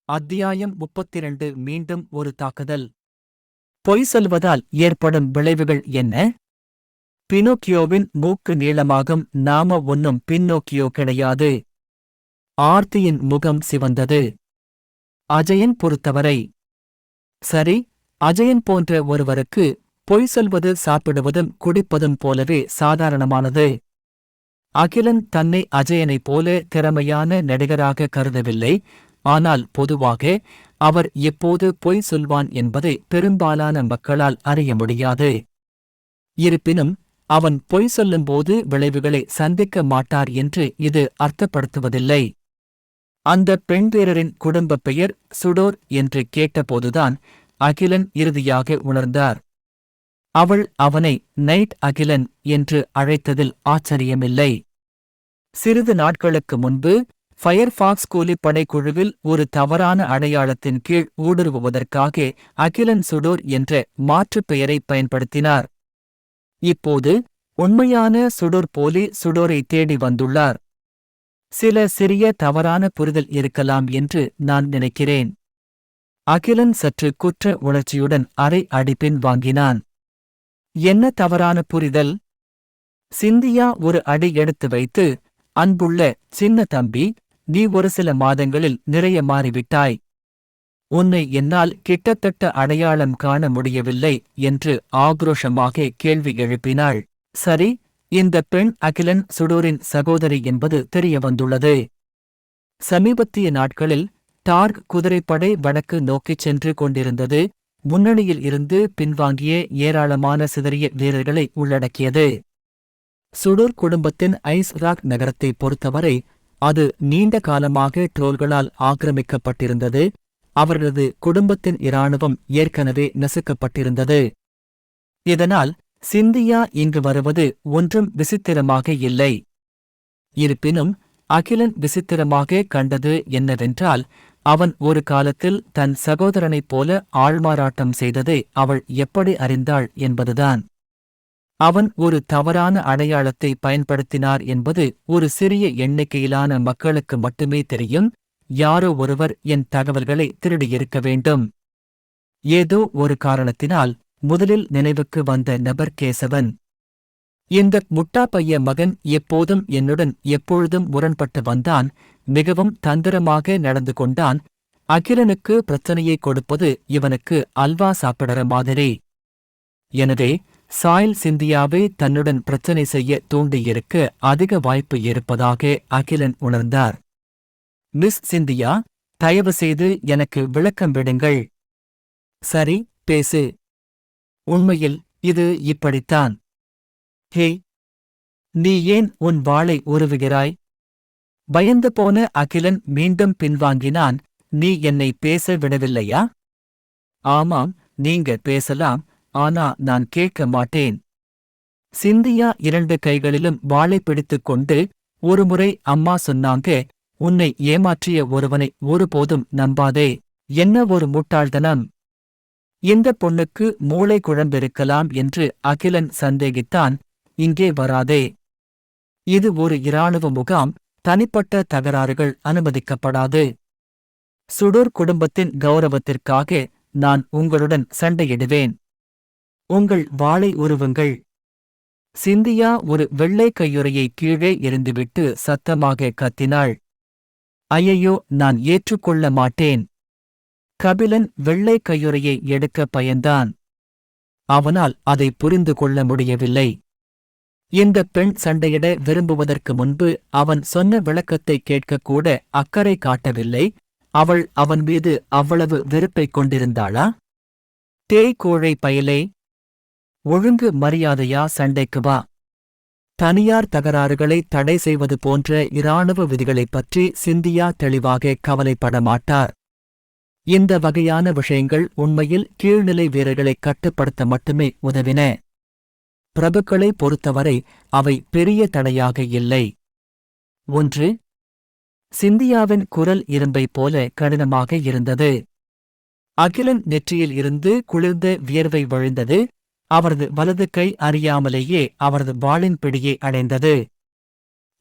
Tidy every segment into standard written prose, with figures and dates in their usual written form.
அத்தியாயம் 32 மீண்டும் ஒரு தாக்குதல். பொய் சொல்வதால் ஏற்படும் விளைவுகள் என்ன? பினோக்கியோவின் மூக்கு நீளமாகும். நாம ஒன்னும் பின்னோக்கியோ கிடையாது. ஆர்த்தியின் முகம் சிவந்தது. அஜயன் பொறுத்தவரை சரி, அஜயன் போன்ற ஒருவருக்கு பொய் சொல்வது சாப்பிடுவதும் குடிப்பதும் போலவே சாதாரணமானது. அகிலன் தன்னை அஜயனைப் போல திறமையான நடிகராக கருதவில்லை. ஆனால் பொதுவாக அவர் எப்போது பொய் சொல்வான் என்பதை பெரும்பாலான மக்களால் அறிய முடியாது. இருப்பினும் அவன் பொய் சொல்லும்போது விளைவுகளை சந்திக்க மாட்டார் என்று இது அர்த்தப்படுத்துவதில்லை. அந்த பெண் வீரரின் குடும்பப் பெயர் சுடோர் என்று கேட்டபோதுதான் அகிலன் இறுதியாக உணர்ந்தார். அவள் அவனை நைட் அகிலன் என்று அழைத்ததில் ஆச்சரியமில்லை. சிறிது நாட்களுக்கு முன்பு ஃபயர்ஃபாக்ஸ் கூலிப்படைக்குழுவில் ஒரு தவறான அடையாளத்தின் கீழ் ஊடுருவுவதற்காக அகிலன் சுடோர் என்ற மாற்றுப் பெயரை பயன்படுத்தினார். இப்போது உண்மையான சுடோர் போலி சுடோரை தேடி வந்துள்ளார். சில சிறிய தவறான புரிதல் இருக்கலாம் என்று நான் நினைக்கிறேன். அகிலன் சற்று குற்ற உணர்ச்சியுடன் அரை அடிப்பின் வாங்கினான். என்ன தவறான புரிதல்? சிந்தியா ஒரு அடி எடுத்து வைத்து, அன்புள்ள சின்ன தம்பி, நீ ஒரு சில மாதங்களில் நிறைய மாறிவிட்டாய். உன்னை என்னால் கிட்டத்தட்ட அடையாளம் காண முடியவில்லை என்று ஆக்ரோஷமாக கேள்வி எழுப்பினாள். சரி, இந்த பெண் அகிலன் சுடோரின் சகோதரி என்பது தெரிய வந்துள்ளது. சமீபத்திய நாட்களில் டார்க் குதிரைப்படை வடக்கு நோக்கிச் சென்று கொண்டிருந்தது. முன்னணியில் இருந்து பின்வாங்கிய ஏராளமான சிதறிய வீரர்களை உள்ளடக்கியது. சுடோர் குடும்பத்தின் ஐஸ் ராக் நகரத்தை பொறுத்தவரை அது நீண்ட காலமாக ட்ரோல்களால் ஆக்கிரமிக்கப்பட்டிருந்தது. அவர்களது குடும்பத்தின் இராணுவம் ஏற்கனவே நசுக்கப்பட்டிருந்தது. இதனால் சிந்தியா இங்கு வருவது ஒன்றும் விசித்திரமாக இல்லை. இருப்பினும் அகிலன் விசித்திரமாக கண்டது என்னவென்றால், அவன் ஒரு காலத்தில் தன் சகோதரனைப் போல ஆள்மாறாட்டம் செய்ததை அவள் எப்படி அறிந்தாள் என்பதுதான். அவன் ஒரு தவறான அடையாளத்தை பயன்படுத்தினார் என்பது ஒரு சிறிய எண்ணிக்கையிலான மக்களுக்கு மட்டுமே தெரியும். யாரோ ஒருவர் என் தகவல்களை திருடியிருக்க வேண்டும். ஏதோ ஒரு காரணத்தினால் முதலில் நினைவுக்கு வந்த நபர் கேசவன். இந்த முட்டா பைய மகன் எப்போதும் என்னுடன் எப்பொழுதும் முரண்பட்டு வந்தான். மிகவும் தந்திரமாக நடந்து கொண்டான். அகிலனுக்கு பிரச்சனையை கொடுப்பது இவனுக்கு அல்வா சாப்பிடற மாதிரி. எனவே சாயல் சிந்தியாவை தன்னுடன் பிரச்சனை செய்ய தூண்டியிருக்க அதிக வாய்ப்பு இருப்பதாக அகிலன் உணர்ந்தார். மிஸ் சிந்தியா, தயவு செய்து எனக்கு விளக்கம் விடுங்கள். சரி, பேசு. உண்மையில் இது இப்படித்தான். ஹே, நீ ஏன் உன் வாளை உருவுகிறாய்? பயந்து போன அகிலன் மீண்டும் பின்வாங்கினான். நீ என்னை பேச விடவில்லையா? ஆமாம், நீங்க பேசலாம். ஆனா நான் கேட்க மாட்டேன். சிந்தியா இரண்டு கைகளிலும் வாளை பிடித்துக் கொண்டு, ஒருமுறை அம்மா சொன்னாங்க, உன்னை ஏமாற்றிய ஒருவனை ஒருபோதும் நம்பாதே. என்ன ஒரு முட்டாள்தனம்! இந்த பொண்ணுக்கு மூளை குழம்பிருக்கலாம் என்று அகிலன் சந்தேகித்தான். இங்கே வராதே. இது ஒரு இராணுவ முகாம். தனிப்பட்ட தகராறுகள் அனுமதிக்கப்படாது. சுடோர் குடும்பத்தின் கௌரவத்திற்காக நான் உங்களுடன் சண்டையிடுவேன். உங்கள் வாளை உருவுங்கள். சிந்தியா ஒரு வெள்ளை கையுறையை கீழே எறிந்துவிட்டு சத்தமாக கத்தினாள். ஐயையோ, நான் ஏற்றுக்கொள்ள மாட்டேன். கபிலன் வெள்ளை கையுறையை எடுக்க பயந்தான். அவனால் அதை புரிந்து கொள்ள முடியவில்லை. இந்த பெண் சண்டையிட விரும்புவதற்கு முன்பு அவன் சொன்ன விளக்கத்தை கேட்கக்கூட அக்கறை காட்டவில்லை. அவள் அவன் மீது அவ்வளவு வெறுப்பைக் கொண்டிருந்தாளா? தேய்கோழை பயலே, ஒழுங்கு மரியாதையா சண்டைக்கு வா. தனியார் தகராறுகளை தடை செய்வது போன்ற இராணுவ விதிகளைப் பற்றி சிந்தியா தெளிவாக கவலைப்பட மாட்டார். இந்த வகையான விஷயங்கள் உண்மையில் கீழ்நிலை வீரர்களை கட்டுப்படுத்த மட்டுமே உதவின. பிரபுக்களை பொறுத்தவரை அவை பெரிய தடையாக இல்லை. 1. சிந்தியாவின் குரல் இரும்பைப் போல கடினமாக இருந்தது. அகிலன் நெற்றியில் இருந்து குளிர்ந்த வியர்வை வழிந்தது. அவரது வலது கை அறியாமலேயே அவரது வாளின் பிடியை அடைந்தது.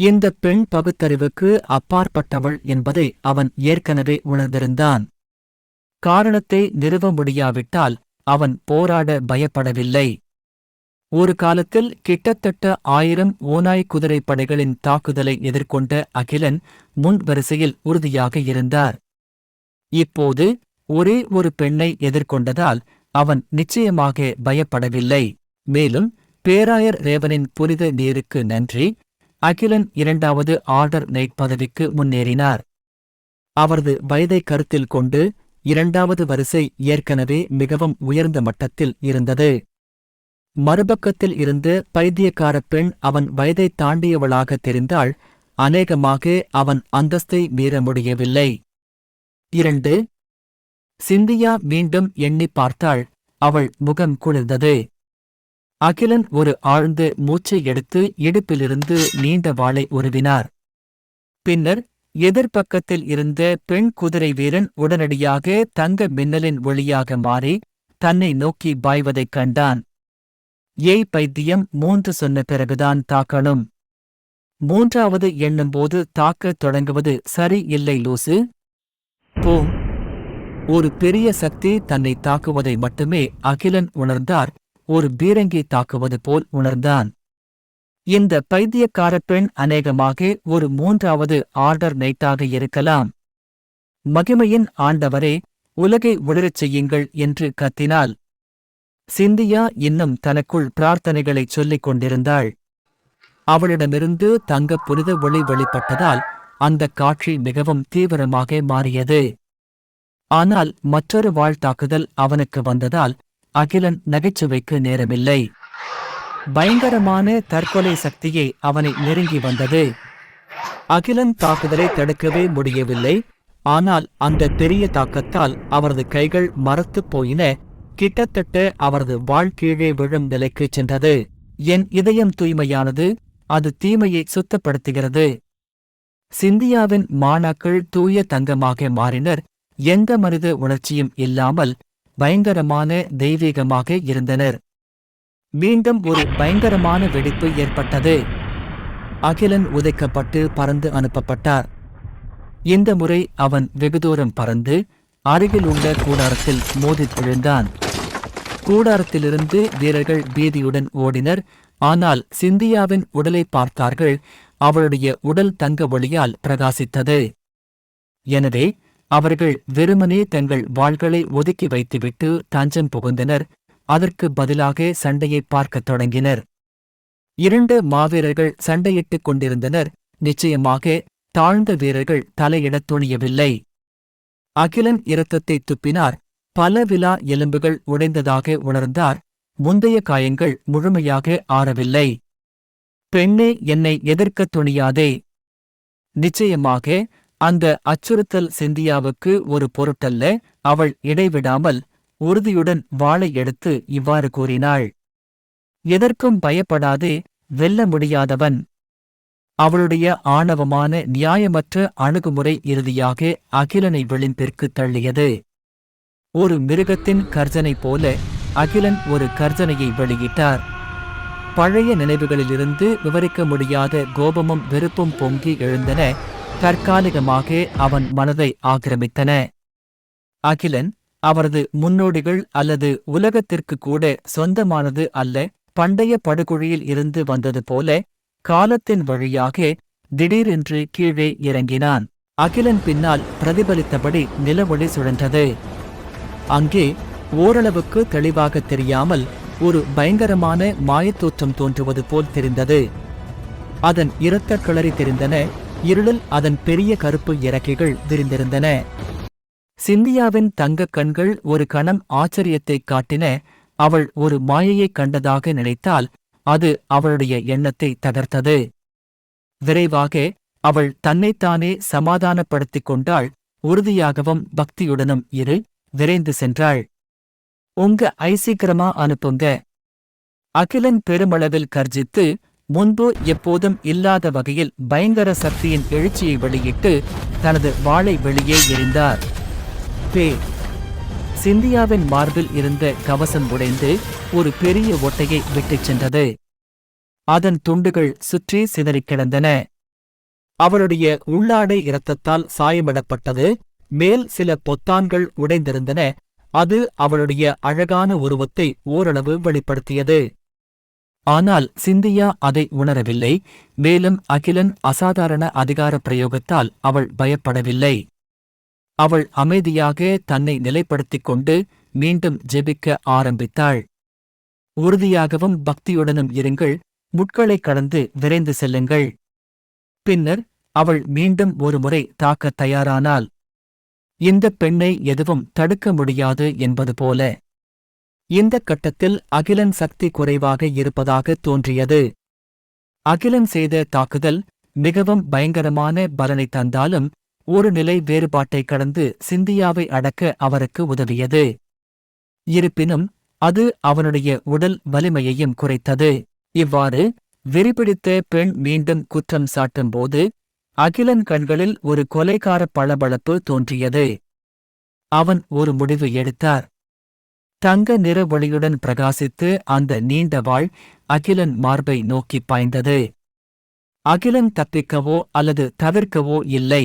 இந்த பெண் பகுத்தறிவுக்கு அப்பாற்பட்டவள் என்பதை அவன் ஏற்கனவே உணர்ந்திருந்தான். காரணத்தை நிறுவ முடியாவிட்டால் அவன் போராட பயப்படவில்லை. ஒரு காலத்தில் கிட்டத்தட்ட 1000 ஓநாய் குதிரைப் படைகளின் தாக்குதலை எதிர்கொண்ட அகிலன் முன் வரிசையில் உறுதியாக இருந்தார். இப்போது ஒரே ஒரு பெண்ணை எதிர்கொண்டதால் அவன் நிச்சயமாக பயப்படவில்லை. மேலும் பேராயர் ரேவனின் புனித நீருக்கு நன்றி, அகிலன் 2வது ஆர்டர் நைட் பதவிக்கு முன்னேறினார். அவரது வயதை கருத்தில் கொண்டு 2வது வரிசை ஏற்கனவே மிகவும் உயர்ந்த மட்டத்தில் இருந்தது. மறுபக்கத்தில் இருந்து பைத்தியக்கார பெண் அவன் வயதை தாண்டியவளாக தெரிந்தாள். அநேகமாக அவன் அந்தஸ்தை மீற முடியவில்லை. 2. சிந்தியா மீண்டும் எண்ணி பார்த்தாள். அவள் முகம் குளிர்ந்தது. அகிலன் ஒரு ஆழ்ந்த மூச்சை எடுத்து இடுப்பிலிருந்து நீண்ட வாளை உருவினார். பின்னர் எதிர்பக்கத்தில் இருந்த பெண் குதிரை வீரன் உடனடியாக தங்க மின்னலின் ஒளியாக மாறி தன்னை நோக்கி பாய்வதைக் கண்டான். ஏய் பைத்தியம், 3 சொன்ன பிறகுதான் தாக்கணும். 3வது எண்ணும்போது தாக்கத் தொடங்குவது சரி இல்லை லூசு. போம். ஒரு பெரிய சக்தி தன்னை தாக்குவதை மட்டுமே அகிலன் உணர்ந்தார். ஒரு பீரங்கி தாக்குவது போல் உணர்ந்தான். இந்த பைத்தியக்கார பெண் அநேகமாக ஒரு 3வது ஆர்டர் நைட்டாக இருக்கலாம். மகிமையின் ஆண்டவரே, உலகை ஒளிரச் செய்யுங்கள் என்று கத்தினாள். சிந்தியா இன்னும் தனக்குள் பிரார்த்தனைகளைச் சொல்லிக் கொண்டிருந்தாள். அவளிடமிருந்து தங்கப் புனித ஒளி வெளிப்பட்டதால் அந்தக் காட்சி மிகவும் தீவிரமாக மாறியது. ஆனால் மற்றொரு வாழ்த்தாக்குதல் அவனுக்கு வந்ததால் அகிலன் நகைச்சுவைக்கு நேரமில்லை. பயங்கரமான தற்கொலை சக்தியே அவனை நெருங்கி வந்தது. அகிலன் தாக்குதலை தடுக்கவே முடியவில்லை. ஆனால் அந்த பெரிய தாக்கத்தால் அவரது கைகள் மரத்துப் போயின. கிட்டத்தட்ட அவரது வாள் கீழே விழும் நிலைக்குச் சென்றது. என் இதயம் தூய்மையானது, அது தீமையை சுத்தப்படுத்துகிறது. சிந்தியாவின் மாணாக்கள் தூய தங்கமாக மாறினர். எந்த மனித உணர்ச்சியும் இல்லாமல் பயங்கரமான தெய்வீகமாக இருந்தனர். மீண்டும் ஒரு பயங்கரமான வெடிப்பு ஏற்பட்டது. அகிலன் உதைக்கப்பட்டு பறந்து அனுப்பப்பட்டார். இந்த முறை அவன் வெகுதூரம் பறந்து அருகில் உள்ள கூடாரத்தில் மோதித் விழுந்தான். கூடாரத்திலிருந்து வீரர்கள் பீதியுடன் ஓடினர். ஆனால் சிந்தியாவின் உடலை பார்த்தார்கள். அவளுடைய உடல் தங்க ஒளியால் பிரகாசித்தது. எனவே அவர்கள் வெறுமனே தங்கள் வாள்களை ஒதுக்கி வைத்துவிட்டு தஞ்சம் புகுந்தனர். அதற்கு பதிலாக சண்டையை பார்க்கத் தொடங்கினர். 2 மாவீரர்கள் சண்டையிட்டுக் கொண்டிருந்தனர். நிச்சயமாக தாழ்ந்த வீரர்கள் தலையிடத் துணியவில்லை. அகிலன் இரத்தத்தை துப்பினார். பல விலா எலும்புகள் உடைந்ததாக உணர்ந்தார். முந்தைய காயங்கள் முழுமையாக ஆறவில்லை. பெண்ணே, என்னை எதிர்க்கத் துணியாதே. நிச்சயமாக அந்த அச்சுறுத்தல் சிந்தியாவுக்கு ஒரு பொருட்டல்ல. அவள் இடைவிடாமல் உறுதியுடன் வாளை எடுத்து இவ்வாறு கூறினாள். எதற்கும் பயப்படாதே, வெல்ல முடியாதவன். அவளுடைய ஆணவமான நியாயமற்ற அணுகுமுறை இறுதியாக அகிலனை விளிம்பிற்கு தள்ளியது. ஒரு மிருகத்தின் கர்ஜனை போல அகிலன் ஒரு கர்ஜனையை வெளியிட்டார். பழைய நினைவுகளிலிருந்து விவரிக்க முடியாத கோபமும் வெறுப்பும் பொங்கி எழுந்தன. தற்காலிகமாக அவன் மனதை ஆக்கிரமித்தன. அகிலன் அவரது முன்னோடிகள் அல்லது உலகத்திற்கு கூட சொந்தமானது அல்ல. பண்டைய படுகொழியில் இருந்து வந்தது போல காலத்தின் வழியாக திடீரென்று கீழே இறங்கினான். அகிலன் பின்னால் பிரதிபலித்தபடி நிலவொளி சுழன்றது. அங்கே ஓரளவுக்கு தெளிவாக தெரியாமல் ஒரு பயங்கரமான மாயத்தோற்றம் தோன்றுவது போல் தெரிந்தது. அதன் இரத்த கிளறி தெரிந்தன. இருளில் அதன் பெரிய கருப்பு இறக்கைகள் விரிந்திருந்தன. சிந்தியாவின் தங்கக் கண்கள் ஒரு கணம் ஆச்சரியத்தைக் காட்டின. அவள் ஒரு மாயையைக் கண்டதாக நினைத்தால் அது அவளுடைய எண்ணத்தை தகர்த்தது. விரைவாக அவள் தன்னைத்தானே சமாதானப்படுத்திக் கொண்டாள். உறுதியாகவும் பக்தியுடனும் இரு. விரைந்து சென்றாள். உங்க ஐசீக்கிரமா அனுப்புங்க. அகிலன் பெருமளவில் கர்ஜித்து முன்பு எப்போதும் இல்லாத வகையில் பயங்கர சக்தியின் எழுச்சியை வெளியிட்டு தனது வாளை வெளியே எறிந்தார். பே! சிந்தியாவின் மார்பில் இருந்த கவசம் உடைந்து ஒரு பெரிய ஓட்டையை விட்டுச் சென்றது. அதன் துண்டுகள் சுற்றி சிதறிக் கிடந்தன. அவளுடைய உள்ளாடை இரத்தத்தால் சாயமிடப்பட்டது. மேல் சில பொத்தான்கள் உடைந்திருந்தன. அது அவளுடைய அழகான உருவத்தை ஓரளவு வெளிப்படுத்தியது. ஆனால் சிந்தியா அதை உணரவில்லை. மேலும் அகிலன் அசாதாரண அதிகார பிரயோகத்தால் அவள் பயப்படவில்லை. அவள் அமைதியாக தன்னை நிலைப்படுத்திக் கொண்டு மீண்டும் ஜெபிக்க ஆரம்பித்தாள். உறுதியாகவும் பக்தியுடனும் இருங்கள், முட்களைக் கடந்து விரைந்து செல்லுங்கள். பின்னர் அவள் மீண்டும் ஒருமுறை தாக்கத் தயாரானாள். இந்தப் பெண்ணை எதுவும் தடுக்க முடியாது என்பது போல. இந்தக் கட்டத்தில் அகிலன் சக்தி குறைவாக இருப்பதாக தோன்றியது. அகிலன் செய்த தாக்குதல் மிகவும் பயங்கரமான பலனை தந்தாலும் ஒரு நிலை வேறுபாட்டை கடந்து சிந்தியாவை அடக்க அவருக்கு உதவியது. இருப்பினும் அது அவனுடைய உடல் வலிமையையும் குறைத்தது. இவ்வாறு வெறிபிடித்த பெண் மீண்டும் குற்றம் சாட்டும்போது அகிலன் கண்களில் ஒரு கொலைகார பளபளப்பு தோன்றியது. அவன் ஒரு முடிவு எடுத்தார். தங்க நிற ஒளியுடன் பிரகாசித்து அந்த நீண்ட வாள் அகிலன் மார்பை நோக்கிப் பாய்ந்தது. அகிலன் தப்பிக்கவோ அல்லது தவிர்க்கவோ இல்லை.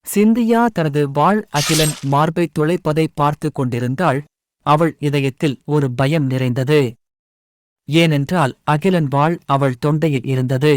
சிந்தியா தனது வாள் அகிலன் மார்பை துளைப்பதை பார்த்து கொண்டிருந்தாள். அவள் இதயத்தில் ஒரு பயம் நிறைந்தது. ஏனென்றால் அகிலன் வாள் அவள் தொண்டையில் இருந்தது.